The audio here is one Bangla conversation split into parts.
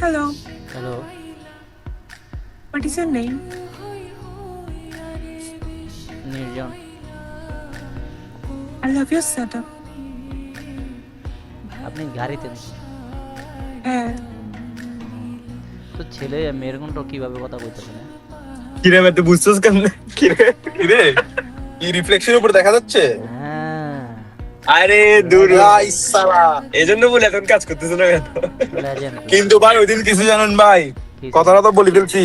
Hello, Hello. what is your name? Nirjan. I love your setup. আপনি গাড়িতে নাকি? হ্যাঁ, তো ছেলে মেয়ের কোনটা কিভাবে কথা কইতেছে না? কিরে ম্যাথ বুঝছস কেমনে? কিরে কি রিফ্লেকশন উপর দেখা যাচ্ছে? হ্যাঁ, আরে দূর ভাই সালা এজন্য বলে এখন কাজ করতেছ না কেন? legend. কিন্তু ভাই ওইদিন কিছু জানেন ভাই, কি? কথাটা তো বলি ফেলছি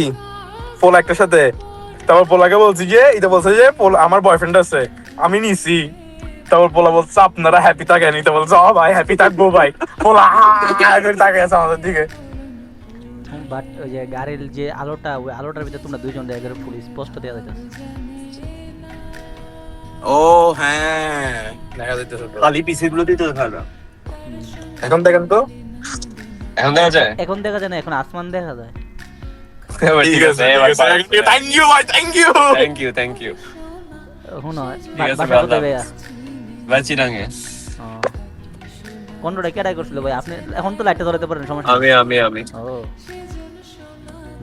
পোলা একটার সাথে। তারপর পোলাকে বলছি যে এটা বলছে যে আমার বয়ফ্রেন্ড আছে, আমি নিছি। তারপর পোলা বলছে আপনারা হ্যাপি থাকেন, এটা বলছে ও ভাই হ্যাপি থাকবো ভাই। পোলা তাকে আছে আমাদের দিকে। বাট ওই যে গাড়ির যে আলোটা, ওই আলোটার ভিতরে তোমরা দুইজন দেখা ফুল স্পষ্ট দেখা যাইতেছে। ও হ্যাঁ, দেখা যাইতেছে তো। খালি পিসি গুলো দিতে ভালো। এখন দেখেন তো, এখন দেখা যায়। এখন দেখা যায় না, এখন আসমান দেখা যায়। ঠিক আছে, থ্যাংক ইউ ভাই, থ্যাংক ইউ। থ্যাংক ইউ শুনো, ঠিক আছে, বাসা ভালো। কোথায় ভাইয়া? ভাই চিরাঙ্গে। কোনটা কেডাই করছিল ভাই? আপনি এখন তো লাইটটা ধরাতে পারেন, সমস্যা নেই। আমি ও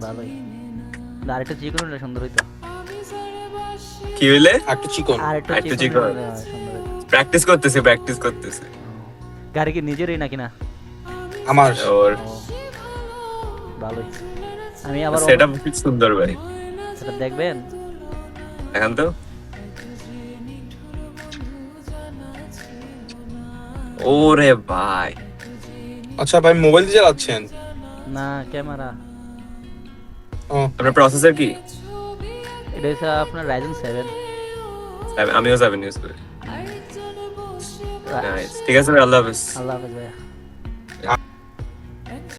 ভালোই। আরেকটা চিকন হলে সুন্দর হইতো। কি হইলে একটু চিকন। আরেকটা আরেকটু চিকন চিকন। হলে সুন্দর হইতো। প্র্যাকটিস করতেছে গাড়ি কি নিজেরই নাকি না? আমার ওর ও, ভালোই। আমি আবার সেটআপ খুব সুন্দর ভাই। সেটা দেখবেন। এখন তো ওরে ভাই, আচ্ছা ভাই মোবাইল দিয়ে চালাচ্ছেন? না, ক্যামেরা। ও আপনার প্রসেসর কি? এটা হচ্ছে আপনার Ryzen 7। আমিও 7 ইউজ করি। নাইস, ঠিক আছে ভাই, আল্লাহ হাফেজ। আল্লাহ হাফেজ ভাইয়া।